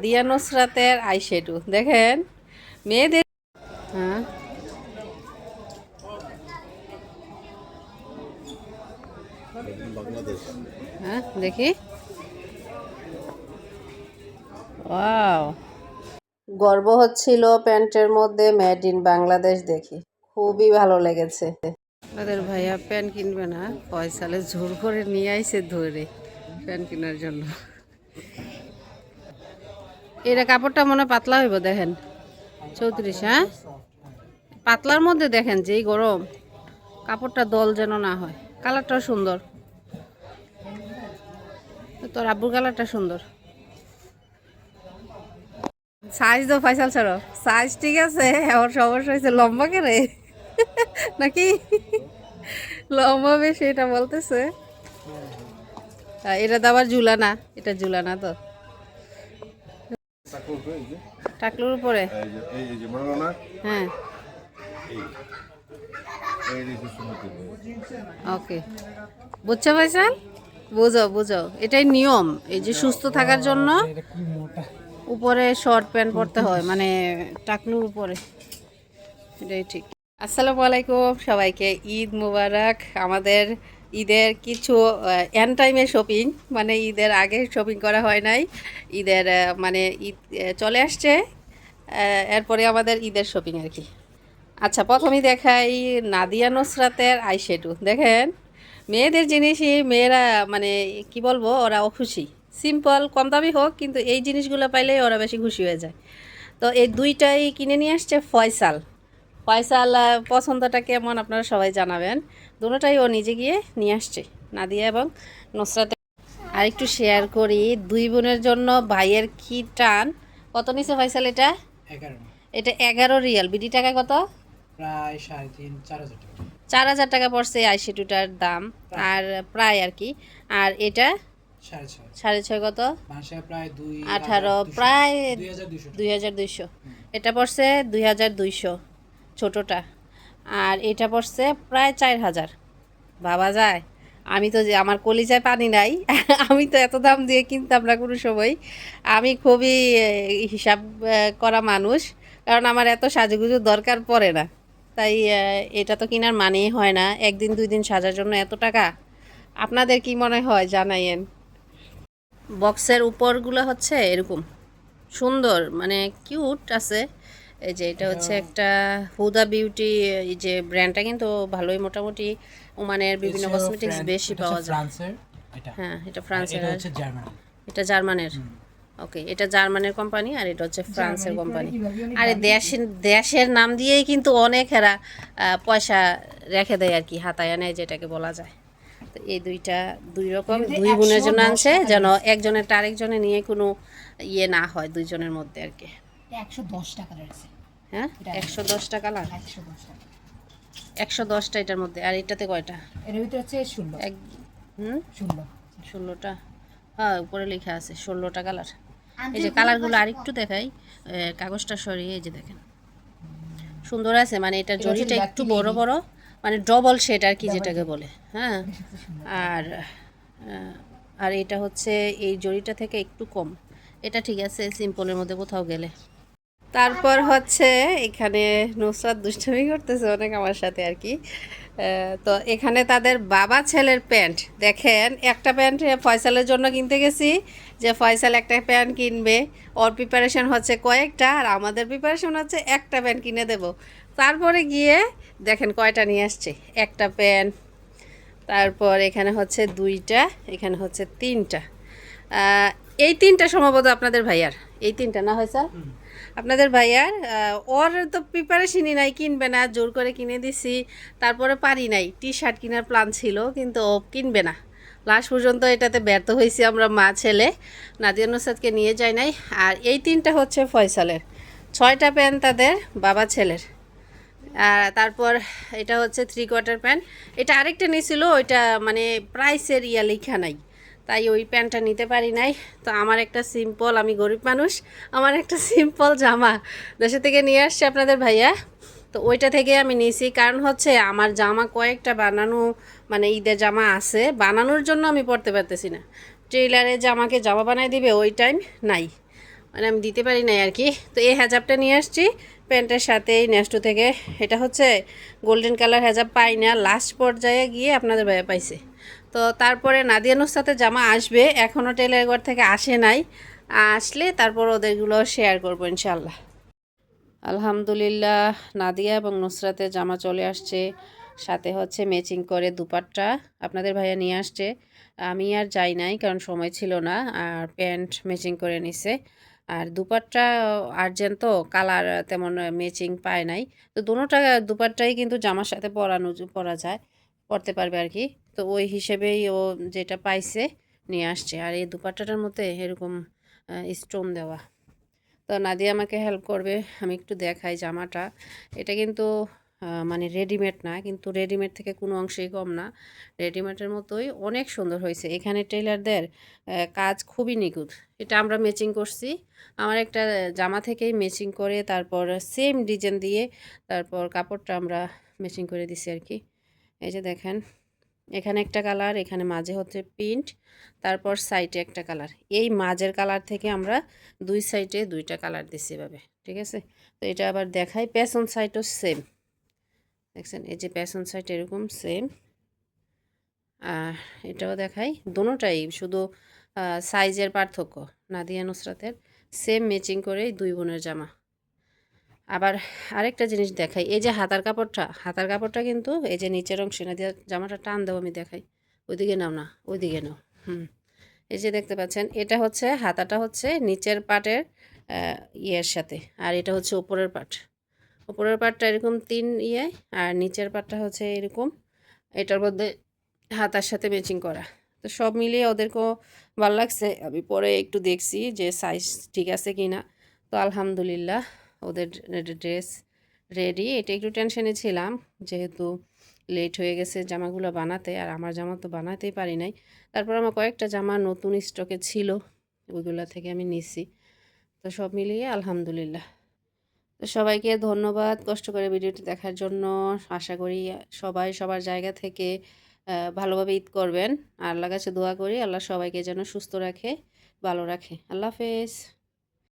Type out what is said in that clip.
Nadia নুসরাতের eyeshadow দেখেন মেয়েদের। হ্যাঁ হ্যাঁ দেখি, ওয়াও, গর্ব হচ্ছিল প্যান্টের মধ্যে মেড ইন বাংলাদেশ দেখি, খুবই ভালো লেগেছে। আমাদের ভাইয়া প্যান্ট কিনবে না, ফয়সালে জোর করে নিয়ে আইছে ধরে প্যান্ট কেনার জন্য। এটা কাপড়টা মনে পাতলা হইব, দেখেন 34। হ্যাঁ পাতলার মধ্যে দেখেন যেই গরম, কাপড়টা দল যেন না হয়। কালারটাও সুন্দর, তোর আব্বুর কালারটা সুন্দর। সাইজ তো ফয়সাল ছাড়ো, সাইজ ঠিক আছে, ওর সমস্যা হয়েছে লম্বা করে নাকি লম্বা বেশি এটা বলতেছে। এটা তো আবার ঝুলানা, এটা ঝুলানা তো টাকলুর উপরে। হ্যাঁ ওকে, বুঝছো ফয়সাল, বুঝো বুঝো, এটাই নিয়ম। এই যে সুস্থ থাকার জন্য উপরে শর্ট প্যান্ট পরতে হয়, মানে টাকলুর উপরে, এটাই ঠিক। আসসালামু আলাইকুম সবাইকে, ঈদ মুবারক। আমাদের ঈদের কিছু এন টাইমে শপিং, মানে ঈদের আগে শপিং করা হয় নাই, ঈদের মানে ঈদ চলে আসছে, এরপরে আমাদের ঈদের শপিং আর কি। আচ্ছা প্রথমেই দেখাই নাদিয়া নুসরাতের আইশ্যাডো দেখেন। মেয়েদের জিনিসই মেয়েরা মানে কি বলবো, ওরা খুশি। সিম্পল কম দামি হোক, কিন্তু এই জিনিসগুলো পাইলেই ওরা বেশি খুশি হয়ে যায়। তো এই দুইটাই কিনে নিয়ে আসছে ফয়সাল। ফয়সাল পছন্দটা কেমন আপনারা সবাই জানাবেন। দুটোটাই ও নিজে গিয়ে নিয়ে আসছে, নাদিয়া এবং নুসরাতের। আর একটু শেয়ার করি, দুই বোনের জন্য ভাইয়ের কি টান। কত নিছে ফয়সাল এটা? 11। এটা 11 রিয়াল, বিডি টাকা কত? প্রায় 3.5-4 হাজার টাকা। 4,000 টাকা পড়ছে এই আইশ্যাডোটার দাম। আর প্রায় আর কি। আর এটা 6.5। 6.5 কত? বাসায় প্রায় 18, প্রায় 2200। 2200। এটা পড়ছে 2200 ছোটোটা। আর এটা পড়ছে প্রায় 4,000। ভাবা যায়, আমি তো যে আমার কলিজায় পানি নাই আমি তো এত দাম দিয়ে কিনতাম না কোনো সময়। আমি খুবই হিসাব করা মানুষ, কারণ আমার এত সাজুগুজুর দরকার পড়ে না। তাই এটা তো কেনার মানেই হয় না, একদিন দুই দিন সাজার জন্য এত টাকা। আপনাদের কি মনে হয় জানাইয়েন। বক্সের উপরগুলো হচ্ছে এরকম সুন্দর, মানে কিউট আছে। এই যে এটা হচ্ছে একটা হুদা বিউটি, এই যে ব্র্যান্ডটা কিন্তু ভালোই, মোটামুটি ওমানের বিভিন্ন কসমেটিক্স বেশি পাওয়া যায়। ফ্রান্সের এটা। হ্যাঁ এটা ফ্রান্সের, এটা আর হচ্ছে জার্মান। এটা জার্মানের। ওকে, এটা জার্মানের কোম্পানি আর এটা হচ্ছে ফ্রান্সের কোম্পানি। আর দেশের নাম দিয়েই কিন্তু অনেক এরা পয়সা রেখে দেয় আর কি, হাতায় নেয় যেটাকে বলা যায়। তো এই দুই রকম, দুই বোনের জন্য আনছে, যেন একজনের আরেকজনে নিয়ে কোনো ইয়ে না হয় দুইজনের মধ্যে আর কি। 110 টাকা রয়েছে। হ্যাঁ 110 টাকা লাগ, 110 টাকা। 110টা এটার মধ্যে। আর এটাতে কয়টা? এর ভিতরে হচ্ছে 16। এক 16। 16টা। হ্যাঁ উপরে লেখা আছে 16টা কালার। এই যে কালারগুলো আরেকটু দেখাই, কাগজটা সরিয়ে, এই যে দেখেন সুন্দর আছে, মানে এটা জরিটা একটু বড় বড়, মানে ডবল শেড আর কি যেটাকে বলে। হ্যাঁ আর আর এটা হচ্ছে এই জরিটা থেকে একটু কম। এটা ঠিক আছে সিম্পলের মধ্যে কোথাও গেলে। তারপর হচ্ছে এখানে নুসরাত দুষ্টামি করতেছে অনেক আমার সাথে আর কি। তো এখানে তাদের বাবা ছেলের প্যান্ট দেখেন। একটা প্যান্ট ফয়সালের জন্য কিনতে গেছি, যে ফয়সাল একটা প্যান্ট কিনবে, ওর প্রিপারেশন হচ্ছে কয়েকটা, আর আমাদের প্রিপারেশন হচ্ছে একটা প্যান্ট কিনে দেব। তারপরে গিয়ে দেখেন কয়টা নিয়ে আসছে, একটা প্যান্ট, তারপর এখানে হচ্ছে দুইটা, এখানে হচ্ছে তিনটা। এই তিনটা সম্ভবত আপনাদের ভাইয়ার, এই তিনটা না হয় স্যার আপনাদের ভাইয়ার। ওর তো প্রিপারেশনই নাই, কিনবে না, জোর করে কিনে দিছি। তারপরে পারি নাই, টি শার্ট কেনার প্ল্যান ছিল কিন্তু ও কিনবে না। লাস্ট পর্যন্ত এটাতে ব্যর্থ হয়েছি আমরা মা ছেলে, নাদিয়া নুসরাতকে নিয়ে যাই নাই। আর এই তিনটা হচ্ছে ফয়সালের, 6টা প্যান্ট তাদের বাবা ছেলের। তারপর এটা হচ্ছে 3/4 প্যান্ট। এটা আরেকটা নিয়েছিল, ওইটা মানে প্রাইসের লেখা নাই, তাই ওই প্যান্টটা নিতে পারি নাই। তো আমার একটা সিম্পল, আমি গরিব মানুষ, আমার একটা সিম্পল জামা দেশে থেকে নিয়ে আসছে আপনাদের ভাইয়া। তো ওইটা থেকে আমি নিয়েছি, কারণ হচ্ছে আমার জামা কয়েকটা বানানো, মানে ঈদের জামা আছে বানানোর জন্য আমি পরতে পারতেছি না। টেইলারে জামাকে জামা বানাই দিবে ওই টাইম নাই, মানে আমি দিতে পারি নাই আর কি। তো এই হেজাবটা নিয়ে আসছি প্যান্টের সাথে এই নেস্টো থেকে। এটা হচ্ছে গোল্ডেন কালার হেজাব, পাই না, লাস্ট পর্যায়ে গিয়ে আপনাদের ভাইয়া পাইছে। তো তারপরে নাদিয়া নুসরাতের জামা আসবে, এখনও টেলার ঘর থেকে আসে নাই, আসলে তারপর ওদেরগুলো শেয়ার করবো ইনশাল্লাহ। আলহামদুলিল্লাহ নাদিয়া এবং নুসরাতের জামা চলে আসছে, সাথে হচ্ছে ম্যাচিং করে দুপাট্টা আপনাদের ভাইয়া নিয়ে আসছে। আমি আর যাই নাই কারণ সময় ছিল না, আর প্যান্ট ম্যাচিং করে নিছে। আর দুপাট্টা আর্জেন্ট তো, কালার তেমন ম্যাচিং পায় নাই। তো দুটোটা দুপাট্টাই কিন্তু জামার সাথে পরা যায়, পরতে পারবে আর কি। তো ওই হিসেবেই ও যেটা পাইছে নিয়ে আসছে। আর এই দুপাট্টাটার মধ্যে এরকম স্টোন দেওয়া। তো নাদিয়া আমাকে হেল্প করবে, আমি একটু দেখাই জামাটা। এটা কিন্তু মানে রেডিমেড না, কিন্তু রেডিমেড থেকে কোনো অংশেই কম না, রেডিমেডের মতোই অনেক সুন্দর হয়েছে। এখানে টেইলারদের কাজ খুবই নিখুঁত। এটা আমরা ম্যাচিং করছি, আমার একটা জামা থেকেই ম্যাচিং করে তারপর সেম ডিজাইন দিয়ে তারপর কাপড়টা আমরা ম্যাচিং করে দিছি আর কি। এই যে দেখেন, এখানে একটা কালার, এখানে মাঝে হচ্ছে প্রিন্ট, তারপর সাইডে একটা কালার। এই মাঝের কালার থেকে আমরা দুই সাইডে দুইটা কালার দিছি এভাবে, ঠিক আছে। তো এটা আবার দেখাই, পেছন সাইডও সেম, দেখছেন এই যে পেছন সাইড এরকম সেম। আর এটাও দেখাই, দোনোটাই শুধু সাইজের পার্থক্য। নাদিয়া নুসরাতের সেম ম্যাচিং করেই দুই বোনের জামা। আবার আরেকটা জিনিস দেখাই, এই যে হাতার কাপড়টা কিন্তু এই যে নিচের অংশে, নাদিয়া জামাটা টান দেবো আমি দেখাই, ওইদিকে নাও না, ওইদিকে নাও, এই যে দেখতে পাচ্ছেন, এটা হচ্ছে হাতাটা হচ্ছে নিচের পাটের ইয়ের সাথে, আর এটা হচ্ছে উপরের পাট। উপরের পাটটা এরকম 3 ইয়ে, আর নিচের পাটটা হচ্ছে এরকম, এটার মধ্যে হাতার সাথে ম্যাচিং করা। তো সব মিলিয়ে ওদেরকেও ভালো লাগছে। আমি পরে একটু দেখছি যে সাইজ ঠিক আছে কি না। তো আলহামদুলিল্লাহ ওদের ড্রেস রেডি। এটা একটু টেনশনে ছিলাম যেহেতু লেট হয়ে গেছে জামাগুলো বানাতে, আর আমার জামা তো বানাতেই পারি নাই। তারপর আমার কয়েকটা জামা নতুন স্টকে ছিল, ওইগুলো থেকে আমি নিছি। তো সব মিলিয়ে আলহামদুলিল্লাহ। তো সবাইকে ধন্যবাদ কষ্ট করে ভিডিওটি দেখার জন্য। আশা করি সবাই সবার জায়গা থেকে ভালোভাবে ঈদ করবেন। আল্লাহর কাছে দোয়া করি আল্লাহ সবাইকে যেন সুস্থ রাখে, ভালো রাখে। আল্লাহ হাফেজ।